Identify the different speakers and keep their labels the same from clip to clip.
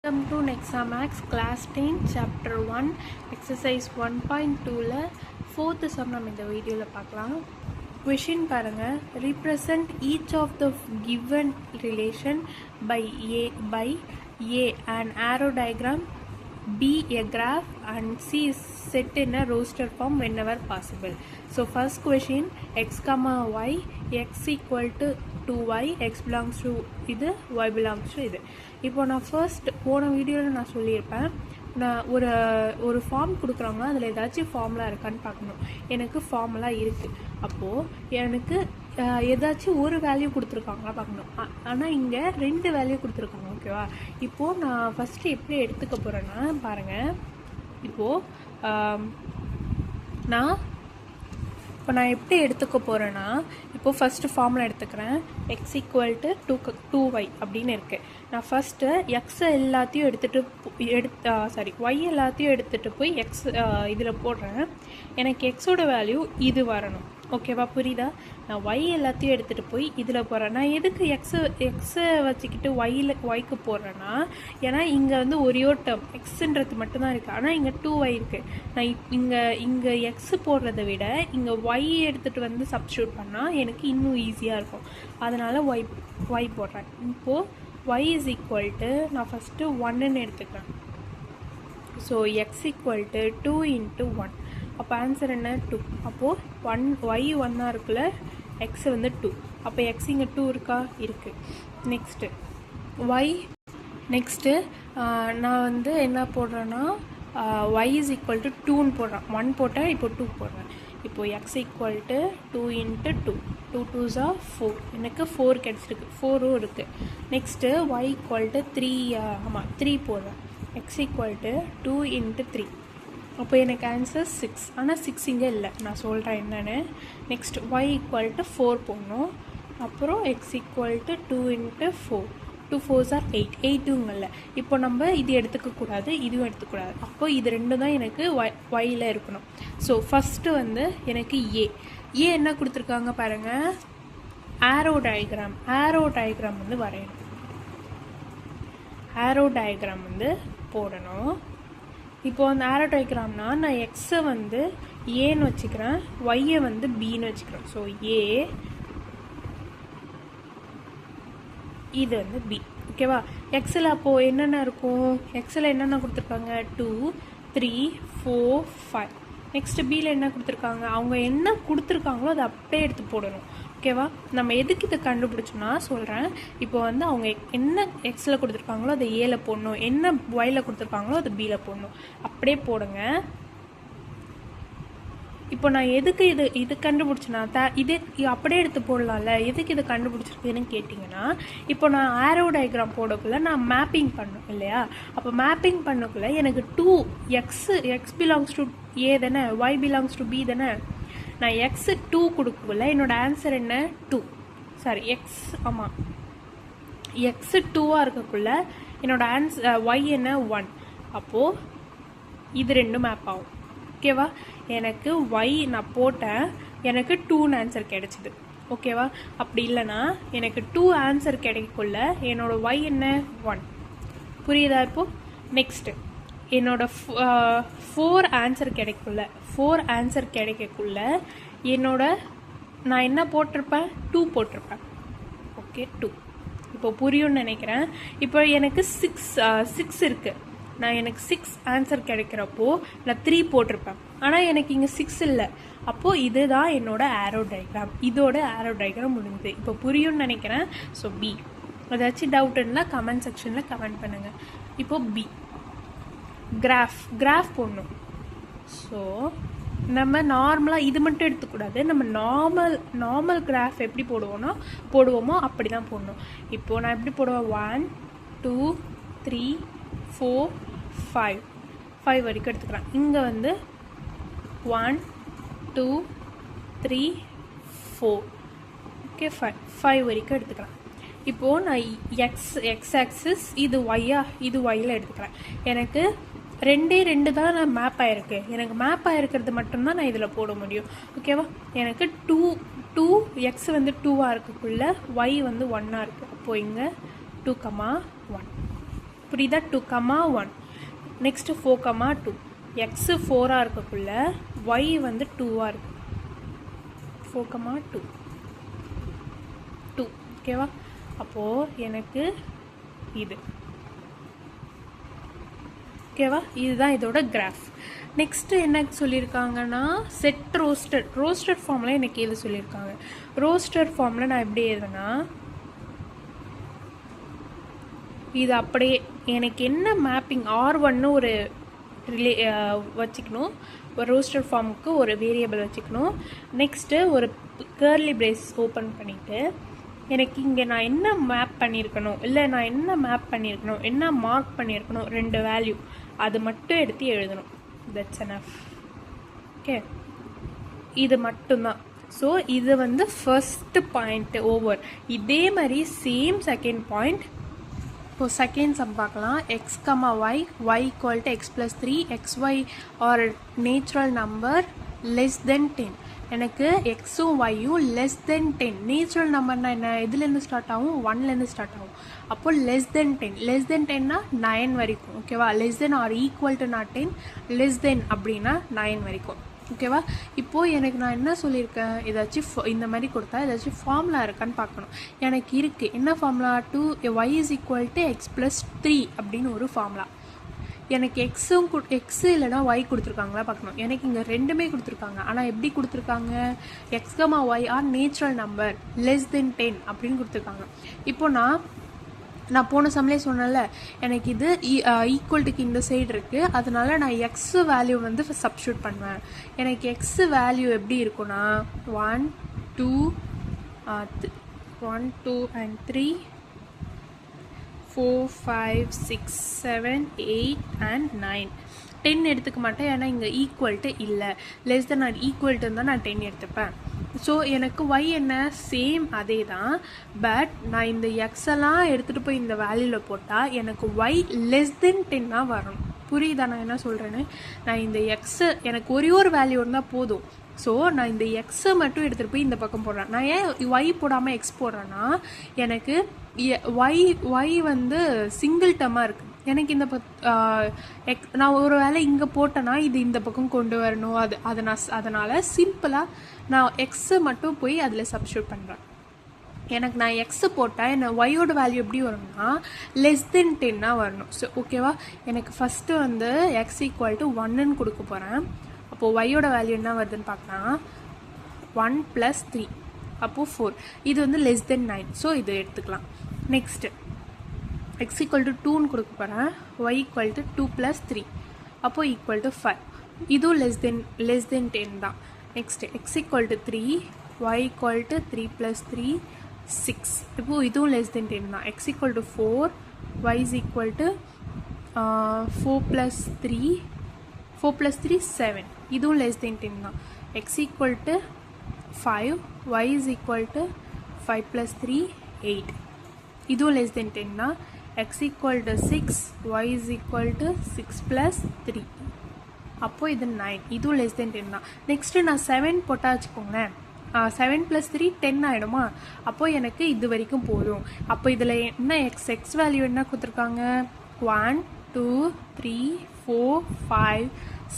Speaker 1: Welcome to Nexamax Class 10 Chapter 1 Exercise 1.2ல 4th sum நம்ம இந்த வீடியோவில் பார்க்கலாம். Question பாருங்க. Represent each of the given relation by A an arrow diagram, B a graph and C is set in a roster form whenever possible. So first question x comma y, x equal to 2y, x belongs to இது, y belongs to இது. இப்போ நான் first போன வீடியோவில் நான் சொல்லியிருப்பேன், நான் ஒரு ஃபார்ம் கொடுக்குறாங்க, அதில் ஏதாச்சும் ஃபார்முலா இருக்கான்னு பார்க்கணும். எனக்கு ஃபார்முலா இருக்குது, அப்போது எனக்கு ஏதாச்சும் ஒரு வேல்யூ கொடுத்துருக்காங்களா பார்க்கணும். ஆனால் இங்கே 2 வேல்யூ கொடுத்துருக்காங்க. ஓகேவா? இப்போது நான் ஃபஸ்ட்டு எப்படி எடுத்துக்க போகிறேன்னா பாருங்கள். இப்போது நான் எப்படி எடுத்துக்க போகிறேன்னா, இப்போது ஃபஸ்ட்டு ஃபார்முலா எடுத்துக்கிறேன். எக்ஸ் ஈக்குவல் டு 2y அப்படின்னு இருக்குது. நான் ஃபஸ்ட்டு எக்ஸை எல்லாத்தையும் ஒய் எல்லாத்தையும் எடுத்துகிட்டு போய் எக்ஸ் இதில் போடுறேன். எனக்கு எக்ஸோட வேல்யூ இது வரணும். ஓகேவா? புரியுதா? நான் ஒய் எல்லாத்தையும் எடுத்துகிட்டு போய் இதில் போடுறேன். நான் எதுக்கு எக்ஸை வச்சுக்கிட்டு ஒய்க்கு போடுறேன்னா, ஏன்னா இங்கே வந்து ஒரே ஒரு டேர்ம் எக்ஸுன்றது மட்டும்தான் இருக்குது. ஆனால் இங்கே 2y இருக்குது. நான் இங்கே எக்ஸு போடுறத விட இங்கே ஒய் எடுத்துகிட்டு வந்து சப்ஸ்டியூட் பண்ணால் எனக்கு இன்னும் ஈஸியாக இருக்கும். அதனால் ஒய் போடுறேன். இப்போது y இஸ் ஈக்குவல் டு, நான் ஃபஸ்ட்டு 1ன்னு எடுத்துக்கிறேன். So X equal to 2 × 1. அப்போ ஆன்சர் என்ன? 2. அப்போது ஒய் 1 இருக்குல்ல, எக்ஸ் வந்து 2. அப்போ எக்ஸ் இங்கே 2 இருக்கா? இருக்குது. நெக்ஸ்ட்டு நான் வந்து என்ன போடுறேன்னா, ஒய் இஸ் ஈக்குவல் டு 2ன்னு போடுறேன். 1 போட்டேன், இப்போ 2 போடுறேன். இப்போது X equal to 2 × 2. 2 2s are 4. எனக்கு 4 கிடச்சிருக்கு, 4ம் இருக்குது. நெக்ஸ்ட்டு ஒய் ஈக்குவல் டு 3, 3 போடுறேன். X equal to 2 × 3. அப்போ எனக்கு ஆன்சர் 6. ஆனால் 6 இங்கே இல்லை, நான் சொல்கிறேன் என்னென்னு. நெக்ஸ்ட் ஒய் ஈக்குவல் டு 4 போடணும். அப்புறம் X equal to 2 × 4. 2 4s are 8. 8ம் இல்லை. இப்போ நம்ம இது எடுத்துக்கக்கூடாது, இதுவும் எடுத்துக்கூடாது. அப்போ இது ரெண்டும் தான் எனக்கு ஒயில் இருக்கணும். ஸோ ஃபஸ்ட்டு வந்து எனக்கு ஏ என்ன கொடுத்துருக்காங்க பாருங்கள். ஆரோ டயக்ராம் வந்து வரையணும். ஆரோ டயக்ராம் வந்து போடணும். இப்போ அந்த ஆரோ டயக்ராம்னா, நான் எக்ஸை வந்து ஏன்னு வச்சுக்கிறேன், ஒய்யை வந்து பின்னு வச்சுக்கிறேன். ஸோ ஏ, இது வந்து பி. ஓகேவா? எக்ஸில் அப்போது என்னென்ன இருக்கும்? எக்ஸில் என்னென்ன கொடுத்துருக்காங்க? 2 3 4 5. நெக்ஸ்ட்டு பியில் என்ன கொடுத்துருக்காங்க? அவங்க என்ன கொடுத்துருக்காங்களோ அதை அப்படியே எடுத்து போடணும். ஓகேவா? நம்ம எதுக்கு இதை கண்டுபிடிச்சோன்னா சொல்கிறேன். இப்போ வந்து அவங்க என்ன எக்ஸில் கொடுத்துருக்காங்களோ அதை ஏல போடணும், என்ன ஒயில் கொடுத்துருக்காங்களோ அதை பியில் போடணும். அப்படியே போடுங்க. இப்போ நான் எதுக்கு இது கண்டுபிடிச்சேன்னா, இது அப்படியே எடுத்து போடலாம்ல, எதுக்கு இதை கண்டுபிடிச்சிருக்குன்னு கேட்டிங்கன்னா, இப்போ நான் ஆரோ டயக்ராம் போடக்குள்ளே நான் மேப்பிங் பண்ணணும் இல்லையா? அப்போ மேப்பிங் பண்ணக்குள்ளே எனக்கு 2 எக்ஸ் பிலாங்ஸ் டு ஏ தானே, ஒய் பிலாங்ஸ் டு பி தானே. நான் எக்ஸ் 2 கொடுக்கக்குள்ள என்னோட ஆன்சர் என்ன? 2. சாரி, எக்ஸ் 2ஆக இருக்கக்குள்ள என்னோட ஆன்சர் ஒய் என்ன? 1. அப்போது இது ரெண்டும் மேப் ஆகும். ஓகேவா? எனக்கு ஒய் நான் போட்டேன், எனக்கு 2ன்னு ஆன்சர் கிடைச்சிது. ஓகேவா? அப்படி இல்லைன்னா எனக்கு 2 ஆன்சர் கிடைக்கக்குள்ள என்னோட ஒய் என்ன? 1. புரியுதா? இப்போது நெக்ஸ்ட்டு என்னோட 4 ஆன்சர் கிடைக்கக்குள்ள என்னோட நான் என்ன போட்டிருப்பேன்? 2 போட்டிருப்பேன். ஓகே, 2. இப்போ புரியும்னு நினைக்கிறேன். இப்போ எனக்கு 6 இருக்குது. எனக்கு 6 ஆன்சர் கிடைக்கிறப்போ நான் 3 போட்டிருப்பேன். ஆனால் எனக்கு இங்கே 6 இல்லை. அப்போது இதுதான் என்னோட ஆரோ டயக்ராம். இதோட ஆரோ டயக்ராம் முடிஞ்சுது. இப்போ புரியும்னு நினைக்கிறேன். So B. ஏதாச்சும் டவுட் இருந்தால் கமெண்ட் செக்ஷனில் கமெண்ட் பண்ணுங்கள். இப்போது பி கிராஃப் போடணும். ஸோ நம்ம நார்மலாக இது மட்டும் எடுத்துக்கூடாது, நம்ம நார்மல் கிராஃப் எப்படி போடுவோமோ அப்படி தான் போடணும். இப்போது நான் எப்படி போடுவேன்? 1 2 3 4 5 வரைக்கும் எடுத்துக்கிறேன். இங்கே வந்து 1 2 3 4. ஓகே, 5 வரைக்கும் எடுத்துக்கலாம். இப்போது நான் எக்ஸ் ஆக்சிஸ் இது ஒய்யில் எடுத்துக்கிறேன். எனக்கு 2 தான் நான் மேப் ஆகிருக்கு. எனக்கு மேப் ஆகிருக்கிறது மட்டும்தான் நான் இதில் போட முடியும். ஓகேவா? எனக்கு 2 எக்ஸ் வந்து 2ஆக இருக்கக்குள்ள ஒய் வந்து 1ஆக இருக்குது. அப்போது இங்கே 2, 1. புரியுதா? 2, 1. நெக்ஸ்ட்டு 4, 2. எக்ஸு 4ஆக இருக்கக்குள்ள ஒய் வந்து 2ஆக இருக்கு. 4, 2. ஓகேவா? அப்போது எனக்கு இது ஓகேவா? இதுதான் இதோட கிராஃப். நெக்ஸ்ட்டு என்ன சொல்லியிருக்காங்கன்னா செட் ரோஸ்டட் ஃபார்மில் எனக்கு எது சொல்லியிருக்காங்க. ரோஸ்டட் ஃபார்மில் நான் எப்படி எழுதுனா இது அப்படியே எனக்கு என்ன மேப்பிங் R1 ஒரு வச்சுக்கணும், ஒரு ரோஸ்டட் ஃபார்முக்கு ஒரு வேரியபிள் வச்சுக்கணும். நெக்ஸ்ட்டு ஒரு கர்லி பிரேஸ் ஓப்பன் பண்ணிவிட்டு எனக்கு இங்கே நான் என்ன மேப் பண்ணியிருக்கணும், இல்லை நான் என்ன மேப் பண்ணியிருக்கணும், என்ன மார்க் பண்ணியிருக்கணும், 2 வேல்யூ அது மட்டும் எடுத்து எழுதணும். That's enough. ஓகே, இது மட்டும்தான். ஸோ இது வந்து ஃபர்ஸ்ட் பாயிண்ட் ஓவர். இதே மாதிரி சேம் செகண்ட் பாயிண்ட். இப்போ செகண்ட் சம் பார்க்கலாம். x, y, y equal to x plus 3, xy are natural number less than 10. எனக்கு எக்ஸும் ஒய்யும் லெஸ் தென் 10. நேச்சுரல் நம்பர்னா என்ன, எதுலேருந்து ஸ்டார்ட் ஆகும், 1லேருந்து ஸ்டார்ட் ஆகும். அப்போது லெஸ் தென் 10. லெஸ் தென் 10னா 9 வரைக்கும். ஓகேவா? Less than or equal to not 10, less than அப்படின்னா 9 வரைக்கும். ஓகேவா? இப்போது எனக்கு நான் என்ன சொல்லியிருக்கேன், ஏதாச்சும் இந்த மாதிரி கொடுத்தா ஏதாச்சும் ஃபார்முலா இருக்கான்னு பார்க்கணும். எனக்கு இருக்குது. என்ன formula? 2y is equal to X plus 3 அப்படின்னு ஒரு ஃபார்முலா. எனக்கு எக்ஸு இல்லைனா ஒய் கொடுத்துருக்காங்களா பார்க்கணும். எனக்கு இங்கே ரெண்டுமே கொடுத்துருக்காங்க. ஆனால் எப்படி கொடுத்துருக்காங்க, x, y are natural number less than 10 அப்படின்னு கொடுத்துருக்காங்க. இப்போ நான் போன சமலே சொன்னேன்ல, எனக்கு இது ஈக்குவல்ட்டுக்கு இந்த சைடு இருக்குது. அதனால நான் எக்ஸு வேல்யூ வந்து சப்ஸ்டியூட் பண்ணுவேன். எனக்கு எக்ஸு வேல்யூ எப்படி இருக்குன்னா 1, 2 and 3, 4, 5, 6, 7, 8 and 9. 10 எடுத்துக்க மாட்டேன், ஏன்னா இங்கே ஈக்குவல்ட்டு இல்லை. லெஸ் தென் ஆர் ஈக்குவல்ட்டு இருந்தால் நான் 10 எடுத்துப்பேன். ஸோ எனக்கு y என்ன, சேம் அதே தான். பட் நான் இந்த எக்ஸெல்லாம் எடுத்துகிட்டு போய் இந்த வேல்யூவில் போட்டால் எனக்கு y லெஸ் தென் 10 தான் வரணும். புரியுதா நான் என்ன சொல்கிறேன்னு? நான் இந்த எக்ஸு எனக்கு ஒரே ஒரு வேல்யூ இருந்தால் போதும். ஸோ நான் இந்த எக்ஸை மட்டும் எடுத்துகிட்டு போய் இந்த பக்கம் போடுறேன். நான் ஏன் ஒய் போடாமல் எக்ஸ் போடுறேன்னா, எனக்கு ஒய் வந்து சிங்கிள் டர்மாக இருக்குது. எனக்கு இந்த நான் ஒரு வேளை இங்கே போட்டேன்னா இது இந்த பக்கம் கொண்டு வரணும். அதனால் சிம்பிளாக நான் எக்ஸை மட்டும் போய் அதில் சப்ஸ்டியூட் பண்ணுறேன். எனக்கு நான் எக்ஸு போட்டால் என்ன ஒய்யோட வேல்யூ எப்படி வரும்னா லெஸ் தென் 10 வரணும். ஸோ ஓகேவா? எனக்கு ஃபஸ்ட்டு வந்து எக்ஸ் ஈக்குவல் டு 1ன்னு கொடுக்க போகிறேன். அப்போது ஒய்யோட வேல்யூ என்ன வருதுன்னு பார்க்கலாம். 1 + 3 அப்போது 4. இது வந்து லெஸ் தென் 9. ஸோ இது எடுத்துக்கலாம். நெக்ஸ்ட்டு x ஈக்குவல் டு 2ன்னு கொடுக்க போகிறேன். y ஈக்குவல் டு 2 + 3 அப்போது ஈக்குவல் டு 5. இதுவும் லெஸ் தென் 10 தான். Next x equal to 3, y equal to 3 + 3 6. இப்போது இதுவும் லெஸ் தென் 10 தான். x equal to 4, y is equal to 4 + 3 7. இதுவும் லெஸ் தென் 10 தான். x equal to 5, y is equal to 5 + 3 8. இதுவும் less than 10 தான். x equal to 6, y is equal to 6 + 3. அப்போது இது 9. இதுவும் லெஸ் தென் 10 தான். நெக்ஸ்ட்டு நான் 7 போட்டால் வச்சுக்கோங்களேன். 7 + 3 10 ஆகிடுமா? அப்போது எனக்கு இது வரைக்கும் போதும். அப்போ இதில் என்ன எக்ஸ் வேல்யூ என்ன கொடுத்துருக்காங்க? 1, 2, 3, 4, 5,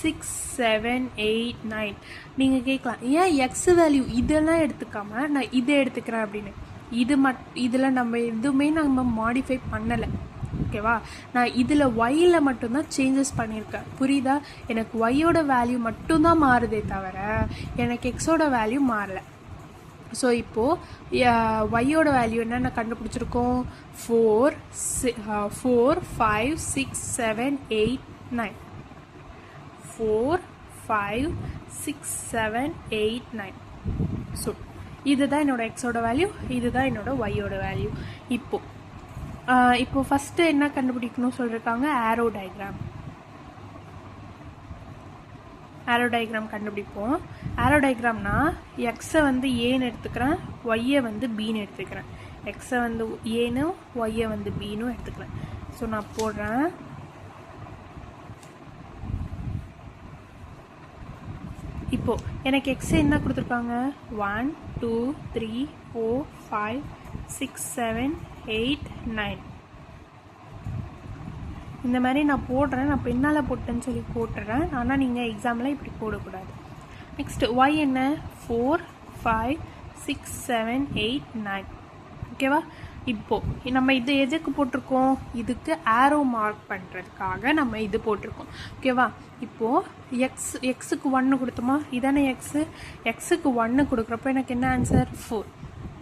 Speaker 1: 6, 7, 8, 9. நீங்கள் கேட்கலாம், ஏன் எக்ஸ் வேல்யூ இதெல்லாம் எடுத்துக்காமல் நான் இதை எடுத்துக்கிறேன் அப்படின்னு. இதில் நம்ம எதுவுமே நம்ம மாடிஃபை பண்ணலை. ஓகேவா? நான் இதில் ஒய்யில் மட்டும்தான் சேஞ்சஸ் பண்ணியிருக்கேன். புரியுதா? எனக்கு ஒய்யோட வேல்யூ மட்டும்தான் மாறுதே தவிர எனக்கு எக்ஸோட வேல்யூ மாறலை. ஸோ இப்போது ஒய்யோட வேல்யூ என்னென்ன கண்டுபிடிச்சிருக்கோம்? 4, 5, 6, 7, 8, 9. 4, 5, 6, 7, 8, 9. ஸோ இதுதான் என்னோடய எக்ஸோட வேல்யூ, இதுதான் என்னோடய ஒய்யோட வேல்யூ. இப்போது ஃபஸ்ட்டு என்ன கண்டுபிடிக்கணும் சொல்லியிருக்காங்க? ஆரோ டயக்ராம் கண்டுபிடிப்போம். ஆரோ டயக்ராம்னா எக்ஸை வந்து ஏன்னு எடுத்துக்கிறேன், ஒய்யை வந்து பின்னு எடுத்துக்கிறேன். எக்ஸை வந்து ஏனும் ஒய்யை வந்து பின்னு எடுத்துக்கிறேன். ஸோ நான் போடுறேன். இப்போது எனக்கு எக்ஸை என்ன கொடுத்துருக்காங்க? 1, 2, 3, 4, 5, 6, 7, 8, 9. இந்த மாதிரி நான் போடுறேன், நான் பெண்ணால் போட்டேன்னு சொல்லி போட்டுறேன். ஆனால் நீங்கள் எக்ஸாமில் இப்படி போடக்கூடாது. நெக்ஸ்ட்டு ஒய் என்ன 4 5 6 7 8 9. ஓகேவா? இப்போது நம்ம இது எதுக்கு போட்டிருக்கோம்? இதுக்கு ஆரோ மார்க் பண்ணுறதுக்காக நம்ம இது போட்டிருக்கோம். ஓகேவா? இப்போது எக்ஸுக்கு 1 கொடுத்தோமா, இதானே எக்ஸுக்கு 1 கொடுக்குறப்போ எனக்கு என்ன ஆன்சர் 4.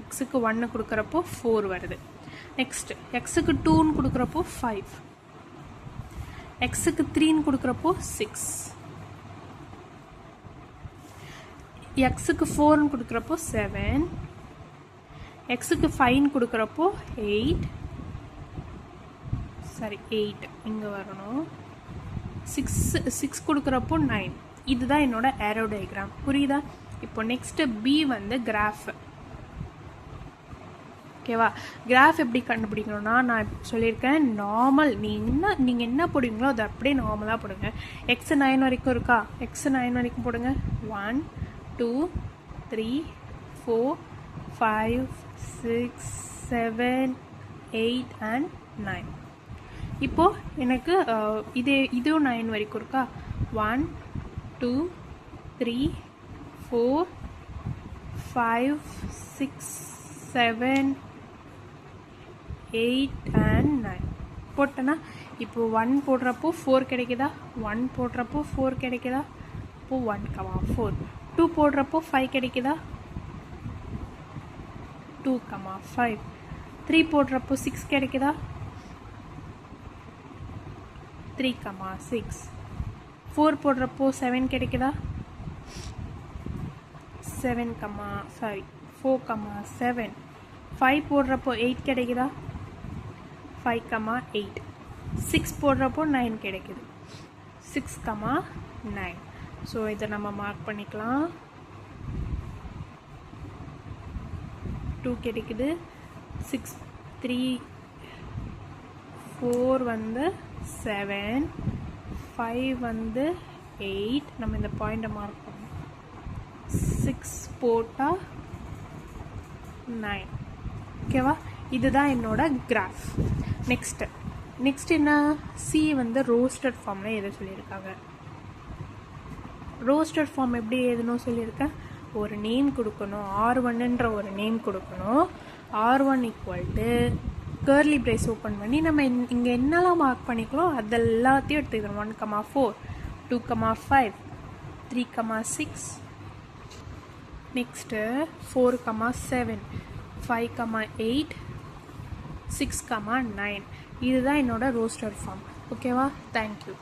Speaker 1: எக்ஸுக்கு 1 கொடுக்குறப்போ 4 வருது. நெக்ஸ்ட்டு எக்ஸுக்கு 2ன்னு கொடுக்குறப்போ 5, எக்ஸுக்கு 3ன்னு கொடுக்குறப்போ 6, எக்ஸுக்கு 4ன்னு கொடுக்குறப்போ 7, எக்ஸுக்கு 5ன்னு கொடுக்குறப்போ 8 இங்கே வரணும். 6 கொடுக்குறப்போ 9. இதுதான் என்னோட ஏரோ டயக்ராம். புரியுதா? இப்போ நெக்ஸ்ட்டு பி வந்து கிராஃப். ஓகேவா? கிராஃப் எப்படி கண்டுபிடிக்கணும்னா, நான் சொல்லியிருக்கேன் நார்மல். நீங்கள் என்ன போடுவீங்களோ அதை அப்படியே நார்மலாக போடுங்க. எக்ஸ் 9 வரைக்கும் இருக்கா, எக்ஸ் 9 வரைக்கும் போடுங்க. 1 2 3 4 5 6 7 8 and 9. இப்போது எனக்கு இதுவும் 9 வரைக்கும் இருக்கா. 1 2 3 4 5 6 7 8 and 9 போட்டேன்னா இப்போது 1 போடுறப்போ 4 கிடைக்குதா, 1 போடுறப்போ 4 கிடைக்குதா, இப்போது 1 4. 2 போடுறப்போ 5 கிடைக்குதா, 2 5. 3 போடுறப்போ 6 கிடைக்குதா, 3 6. 4 போடுறப்போ 7 கிடைக்குதா, 4 7. 5 போடுறப்போ 8 கிடைக்குதா, 5 8. 6 போடுறப்போ 9 கிடைக்குது, 6 9. ஸோ இதை நம்ம மார்க் பண்ணிக்கலாம். 2 கிடைக்குது, 6 3 4 வந்து 7, 5 வந்து 8. நம்ம இந்த பாயிண்டை மார்க் பண்ணோம். 6 போட்டால் 9. ஓகேவா? இதுதான் என்னோட கிராஃப். நெக்ஸ்ட் என்ன, சி வந்து ரோஸ்டட் ஃபார்மில் எதை சொல்லியிருக்காங்க. ரோஸ்டட் ஃபார்ம் எப்படி எழுதணும் சொல்லியிருக்கேன். ஒரு நேம் கொடுக்கணும், R1ன்ற ஒரு நேம் கொடுக்கணும். R1 = கர்லி பிரேஸ் ஓப்பன் பண்ணி நம்ம இங்கே என்னெல்லாம் மார்க் பண்ணிக்கிறோம் அது எல்லாத்தையும் எடுத்துக்கிறோம். 1 4 2 5 3 6, நெக்ஸ்ட்டு 4 7 5 8 6 9. இதுதான் என்னோட ரோஸ்டட் ஃபார்ம். ஓகேவா? தேங்க்யூ.